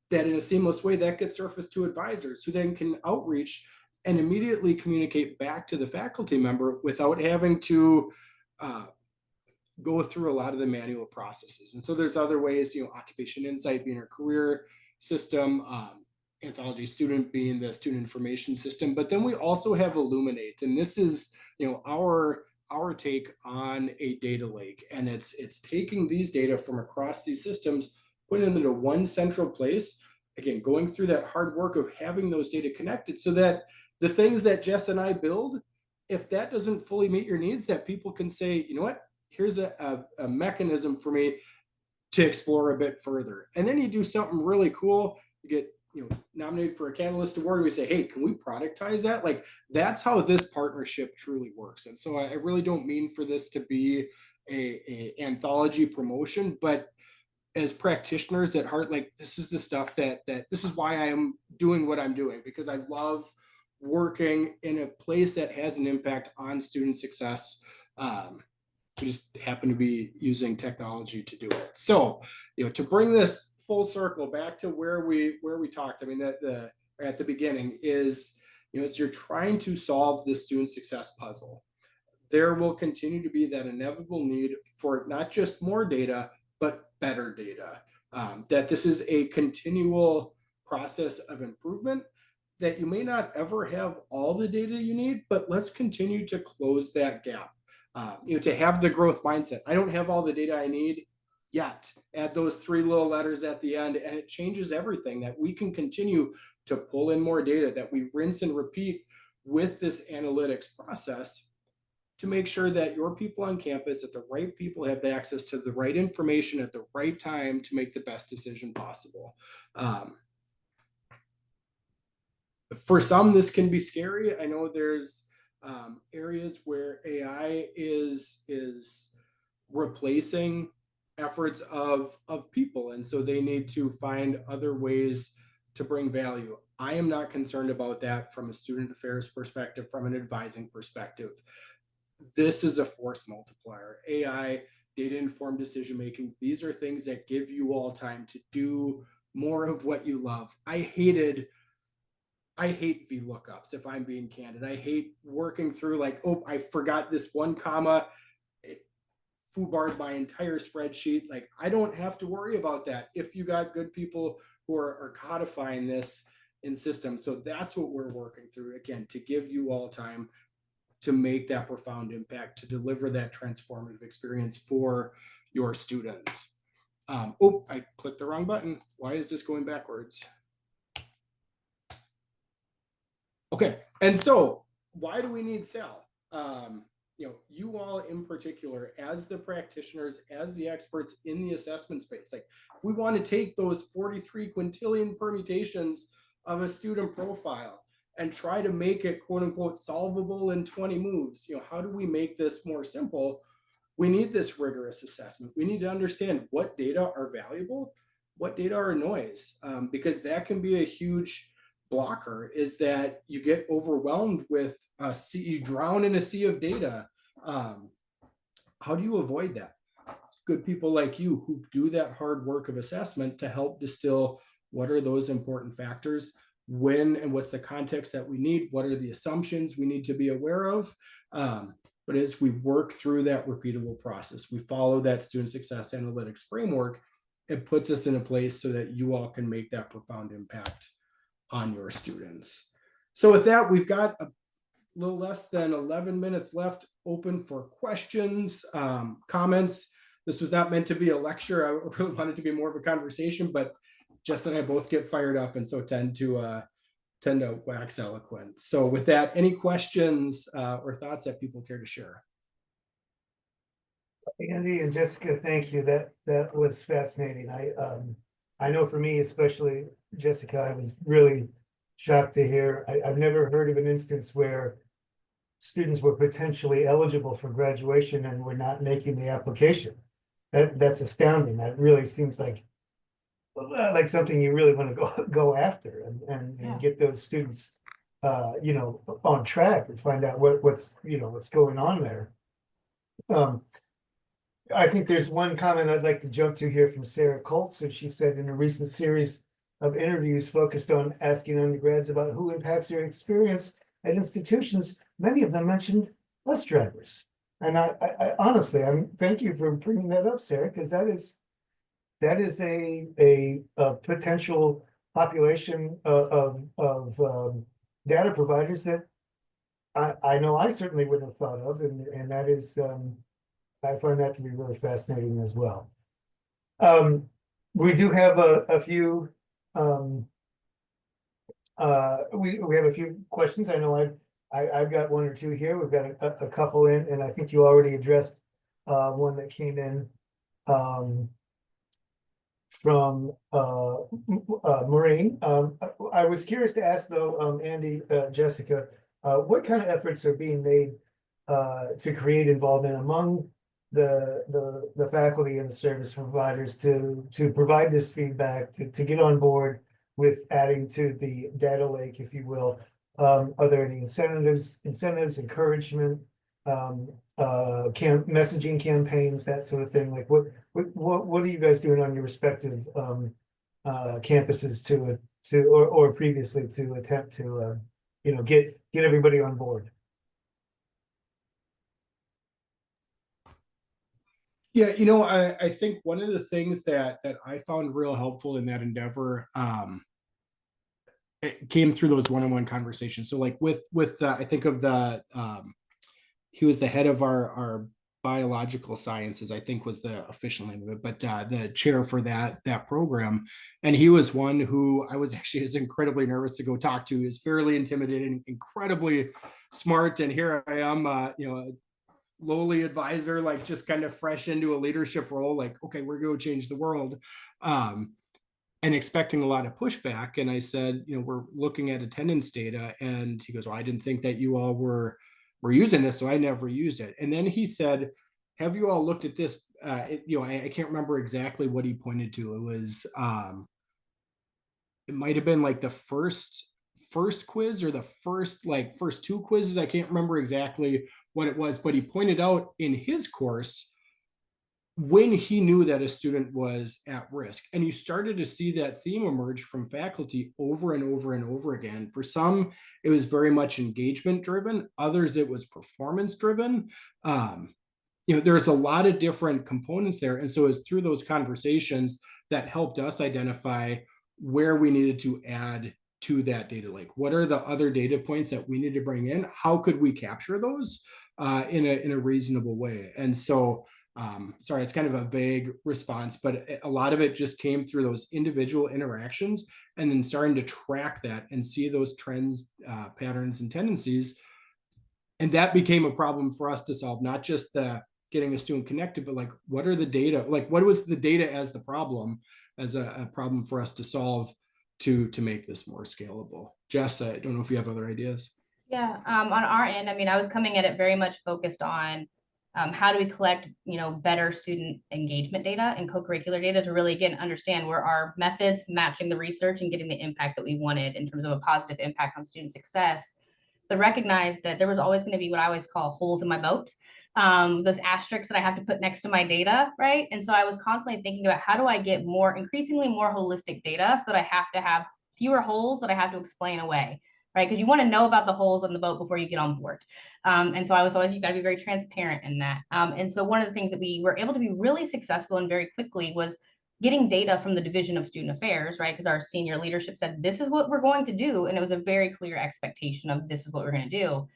that in a seamless way that gets surfaced to advisors who then can outreach and immediately communicate back to the faculty member without having to go through a lot of the manual processes. And so there's other ways, you know, Occupation Insight being our career system, Anthology Student being the student information system, but then we also have Illuminate, and this is, you know, our take on a data lake, and it's taking these data from across these systems, putting them into one central place, again going through that hard work of having those data connected so that the things that Jess and I build, if that doesn't fully meet your needs, that people can say, you know what, here's a mechanism for me to explore a bit further. And then you do something really cool, you get, you know, nominated for a Catalyst Award, we say, hey, can we productize that? Like, that's how this partnership truly works. And so I really don't mean for this to be a anthology promotion, but as practitioners at heart, like, this is the stuff that this is why I am doing what I'm doing, because I love working in a place that has an impact on student success. We just happen to be using technology to do it. So, you know, to bring this full circle back to where we talked, I mean, at the beginning is, you know, as you're trying to solve the student success puzzle, there will continue to be that inevitable need for not just more data, but better data. That this is a continual process of improvement, that you may not ever have all the data you need, but let's continue to close that gap. You know, to have the growth mindset. I don't have all the data I need yet. Add those 3 little letters at the end, and it changes everything. That we can continue to pull in more data, that we rinse and repeat with this analytics process to make sure that your people on campus, that the right people have the access to the right information at the right time to make the best decision possible. For some, this can be scary. I know there's areas where AI is replacing efforts of people, and so they need to find other ways to bring value. I am not concerned about that from a student affairs perspective, from an advising perspective. This is a force multiplier. AI, data informed decision making, these are things that give you all time to do more of what you love. I hate VLOOKUPs, if I'm being candid. I hate working through like, oh, I forgot this one comma. foobarred my entire spreadsheet. Like, I don't have to worry about that if you got good people who are codifying this in systems. So that's what we're working through, again, to give you all time to make that profound impact, to deliver that transformative experience for your students. Oh, I clicked the wrong button. Why is this going backwards? Okay, and so why do we need SAAL? You all in particular, as the practitioners, as the experts in the assessment space, like, if we want to take those 43 quintillion permutations of a student profile and try to make it quote unquote solvable in 20 moves, how do we make this more simple? We need this rigorous assessment. We need to understand what data are valuable, what data are noise, because that can be a huge blocker, is that you get overwhelmed with you drown in a sea of data. How do you avoid that? Good people like you who do that hard work of assessment to help distill what are those important factors, when and what's the context that we need, what are the assumptions we need to be aware of. But as we work through that repeatable process, we follow that student success analytics framework, it puts us in a place so that you all can make that profound impact on your students. So with that, we've got a little less than 11 minutes left open for questions, comments. This was not meant to be a lecture. I really wanted to be more of a conversation, but Justin and I both get fired up and so tend to wax eloquent. So with that, any questions or thoughts that people care to share? Andy and Jessica, thank you. That was fascinating. I know for me, especially Jessica, I was really shocked to hear. I've never heard of an instance where students were potentially eligible for graduation and were not making the application. That's astounding. That really seems like something you really want to go after and get those students on track and find out what's going on there. I think there's one comment I'd like to jump to here from Sarah Colts, and she said, in a recent series of interviews focused on asking undergrads about who impacts their experience at institutions, many of them mentioned bus drivers. And I honestly, thank you for bringing that up, Sarah, because that is a potential population of data providers that I know I certainly wouldn't have thought of, and that is I find that to be really fascinating as well. We do have a few we have a few questions. I know I've got one or two here. We've got a couple in, and I think you already addressed one that came in from Maureen. I was curious to ask though, Andy, Jessica, what kind of efforts are being made to create involvement among the faculty and the service providers to provide this feedback, to get on board with adding to the data lake, if you will? Are there any incentives, encouragement, messaging campaigns, that sort of thing? Like what are you guys doing on your respective campuses or previously to attempt to get everybody on board? Yeah, I think one of the things that I found real helpful in that endeavor, it came through those one-on-one conversations. So like with I think of he was the head of our biological sciences, I think was the official name of it, but the chair for that program. And he was one who I was incredibly nervous to go talk to. He's fairly intimidating, incredibly smart. And here I am, a lowly advisor, like just kind of fresh into a leadership role, like, okay, we're going to change the world, and expecting a lot of pushback. And I said, we're looking at attendance data. And he goes, well, I didn't think that you all were using this, so I never used it. And then he said, have you all looked at this? I can't remember exactly what he pointed to. It was, it might've been like the first quiz or the first two quizzes. I can't remember exactly what it was, but he pointed out in his course when he knew that a student was at risk. And you started to see that theme emerge from faculty over and over and over again. For some, it was very much engagement driven. Others, it was performance driven. there's a lot of different components there. And so it's through those conversations that helped us identify where we needed to add to that data lake. What are the other data points that we need to bring in? How could we capture those in a reasonable way? And so, sorry, it's kind of a vague response, but a lot of it just came through those individual interactions and then starting to track that and see those trends, patterns, and tendencies. And that became a problem for us to solve, not just the getting a student connected, but like, what are the data? Like, what was the data as the problem, as a problem for us to solve to make this more scalable? Jess, I don't know if you have other ideas. Yeah, on our end, I mean, I was coming at it very much focused on how do we collect, better student engagement data and co-curricular data to really, again, understand where our methods matching the research and getting the impact that we wanted in terms of a positive impact on student success. But recognize that there was always going to be what I always call holes in my boat, those asterisks that I have to put next to my data, right? And so I was constantly thinking about how do I get increasingly more holistic data so that I have to have fewer holes that I have to explain away, right? Because you want to know about the holes in the boat before you get on board. And so I was always, you got to be very transparent in that. And so one of the things that we were able to be really successful and very quickly was getting data from the Division of Student Affairs, right? Because our senior leadership said, this is what we're going to do. And it was a very clear expectation of this is what we're going to do.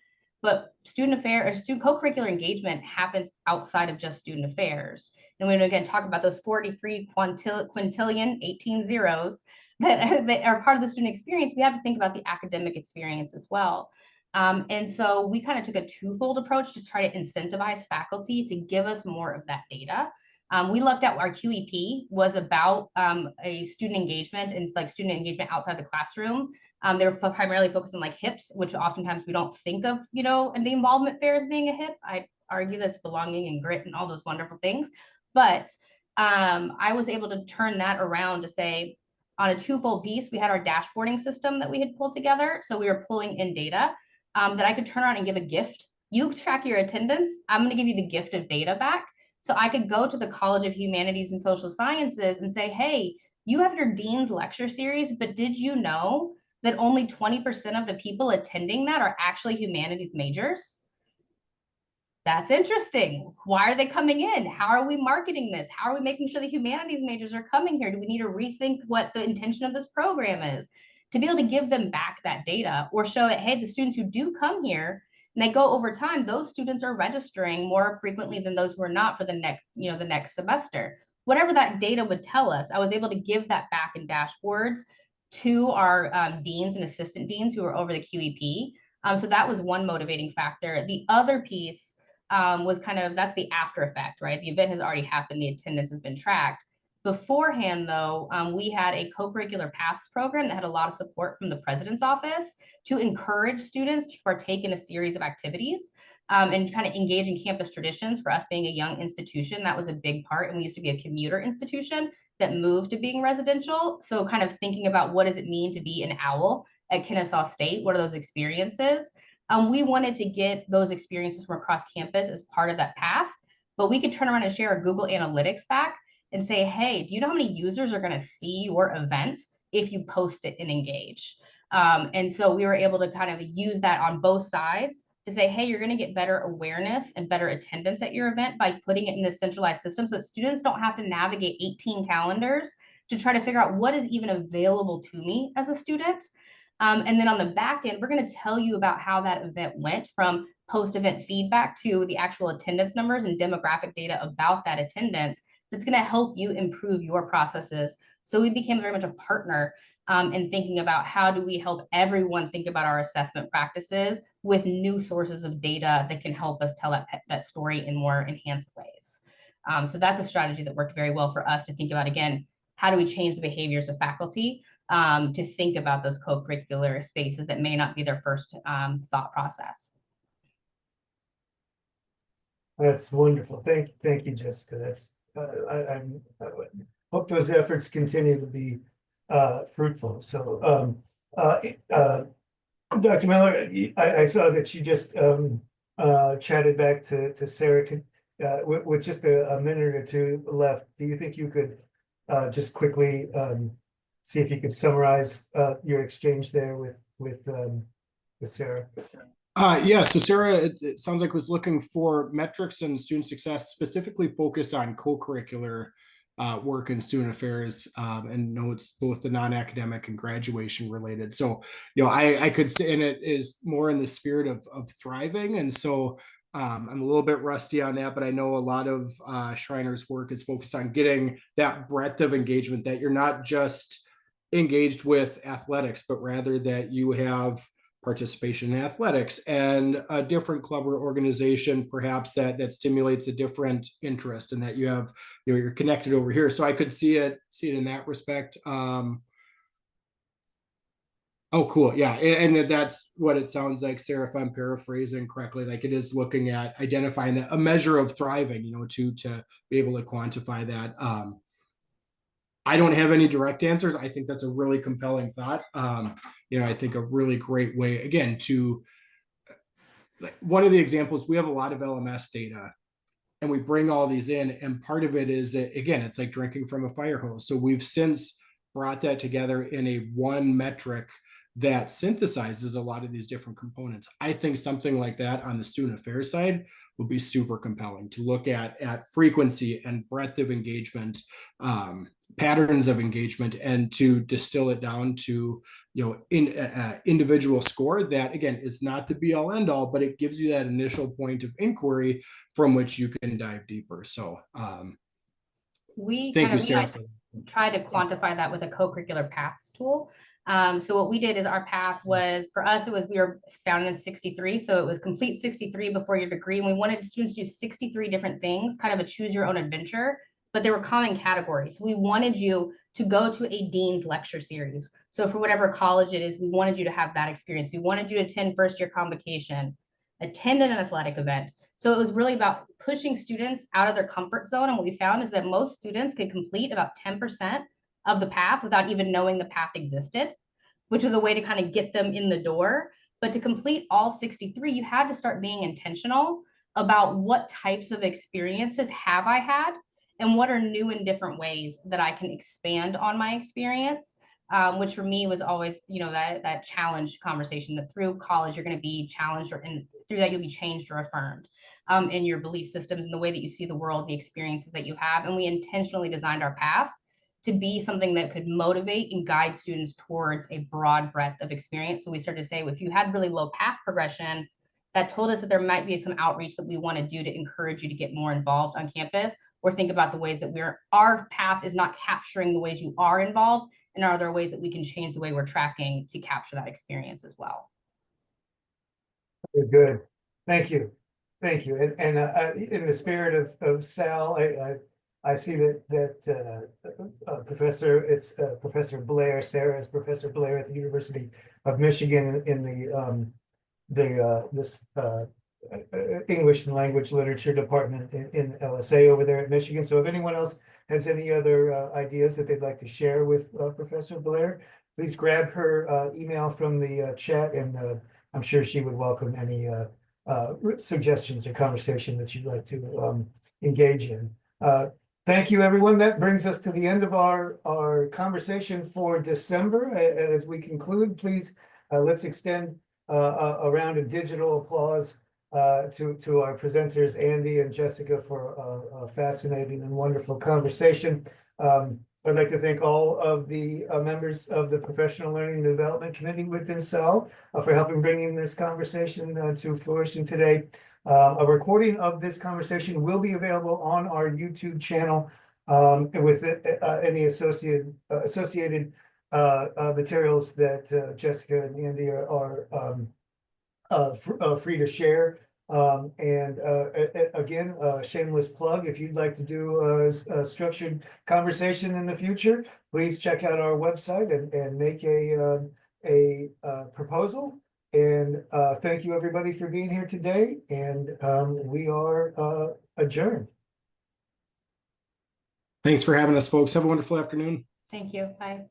But student affairs or student co-curricular engagement happens outside of just student affairs. And we're going to again talk about those 43 quintillion, 18 zeros that are part of the student experience. We have to think about the academic experience as well. And so we kind of took a twofold approach to try to incentivize faculty to give us more of that data. We looked at our QEP was about a student engagement and it's like student engagement outside the classroom. They were primarily focused on like HIPs, which oftentimes we don't think of, and the involvement fair as being a HIP. I argue that's belonging and grit and all those wonderful things. But I was able to turn that around to say, on a twofold piece, we had our dashboarding system that we had pulled together. So we were pulling in data that I could turn around and give a gift. You track your attendance. I'm going to give you the gift of data back. So I could go to the College of Humanities and Social Sciences and say, hey, you have your Dean's Lecture Series, but did you know that only 20% of the people attending that are actually humanities majors? That's interesting. Why are they coming in? How are we marketing this? How are we making sure the humanities majors are coming here? Do we need to rethink what the intention of this program is? To be able to give them back that data or show that, hey, the students who do come here and they go over time, those students are registering more frequently than those who are not for the next semester. Whatever that data would tell us, I was able to give that back in dashboards to our deans and assistant deans who are over the QEP. So that was one motivating factor. The other piece was that's the after effect, right? The event has already happened, the attendance has been tracked. Beforehand, though, we had a co-curricular paths program that had a lot of support from the president's office to encourage students to partake in a series of activities and kind of engage in campus traditions. For us being a young institution, that was a big part. And we used to be a commuter institution that moved to being residential. So kind of thinking about what does it mean to be an OWL at Kennesaw State? What are those experiences? We wanted to get those experiences from across campus as part of that path, but we could turn around and share our Google Analytics back and say, hey, do you know how many users are going to see your event if you post it and engage? And so we were able to kind of use that on both sides to say, hey, you're going to get better awareness and better attendance at your event by putting it in this centralized system so that students don't have to navigate 18 calendars to try to figure out what is even available to me as a student. And then on the back end, we're going to tell you about how that event went from post-event feedback to the actual attendance numbers and demographic data about that attendance. That's going to help you improve your processes. So we became very much a partner in thinking about how do we help everyone think about our assessment practices with new sources of data that can help us tell that story in more enhanced ways. So that's a strategy that worked very well for us to think about, again, how do we change the behaviors of faculty to think about those co-curricular spaces that may not be their first thought process. That's wonderful. Thank you, Jessica. That's I hope those efforts continue to be fruitful. So, Dr. Miller, I saw that you just chatted back to Sarah. With just a minute or two left, do you think you could just quickly see if you could summarize your exchange there with Sarah? Yeah, so Sarah, it sounds like was looking for metrics and student success specifically focused on co-curricular work in student affairs and notes, both the non-academic and graduation related. So, I could say, and it is more in the spirit of thriving. And so I'm a little bit rusty on that, but I know a lot of Shriner's work is focused on getting that breadth of engagement, that you're not just engaged with athletics, but rather that you have participation in athletics and a different club or organization perhaps that stimulates a different interest, and that you have, you're connected over here. So I could see it in that respect. Oh, cool. Yeah. And that's what it sounds like, Sarah, if I'm paraphrasing correctly. Like, it is looking at identifying that a measure of thriving, to be able to quantify that. I don't have any direct answers. I think that's a really compelling thought. I think a really great way, again, to, like, one of the examples, we have a lot of LMS data and we bring all these in. And part of it is that, again, it's like drinking from a fire hose. So we've since brought that together in a one metric that synthesizes a lot of these different components. I think something like that on the student affairs side would be super compelling, to look at frequency and breadth of engagement, patterns of engagement, and to distill it down to, individual score that, again, is not the be all end all, but it gives you that initial point of inquiry from which you can dive deeper. So We thank kind you, of, Sarah. try to quantify that with a co-curricular paths tool. So what we did is, our path was, for us, we were founded in 63. So it was complete 63 before your degree. And we wanted students to do 63 different things, kind of a choose your own adventure, but there were common categories. We wanted you to go to a dean's lecture series. So for whatever college it is, we wanted you to have that experience. We wanted you to attend first year convocation, attend an athletic event. So it was really about pushing students out of their comfort zone. And what we found is that most students could complete about 10% of the path without even knowing the path existed, which was a way to kind of get them in the door. But to complete all 63, you had to start being intentional about what types of experiences have I had, and what are new and different ways that I can expand on my experience. Which for me was always, that challenge conversation, that through college you're going to be challenged, and through that you'll be changed or affirmed in your belief systems and the way that you see the world, the experiences that you have. And we intentionally designed our path to be something that could motivate and guide students towards a broad breadth of experience. So we started to say, if you had really low path progression, that told us that there might be some outreach that we want to do to encourage you to get more involved on campus, or think about the ways that our path is not capturing the ways you are involved, and are there ways that we can change the way we're tracking to capture that experience as well. Good. Thank you. Thank you. And in the spirit of SAAL, I see that Professor Blair, Sarah is Professor Blair at the University of Michigan in this English and Language Literature Department in LSA over there at Michigan. So if anyone else has any other ideas that they'd like to share with Professor Blair, please grab her email from the chat, and I'm sure she would welcome any suggestions or conversation that you'd like to engage in. Thank you, everyone. That brings us to the end of our conversation for December. And as we conclude, please let's extend a round of digital applause to our presenters, Andy and Jessica, for a fascinating and wonderful conversation. I'd like to thank all of the members of the Professional Learning and Development Committee within SAAL for helping bringing this conversation to fruition today. A recording of this conversation will be available on our YouTube channel with any associated materials that Jessica and Andy are free to share. And again, shameless plug, if you'd like to do a structured conversation in the future, please check out our website and make a proposal. And thank you, everybody, for being here today. And we are adjourned. Thanks for having us, folks. Have a wonderful afternoon. Thank you. Bye.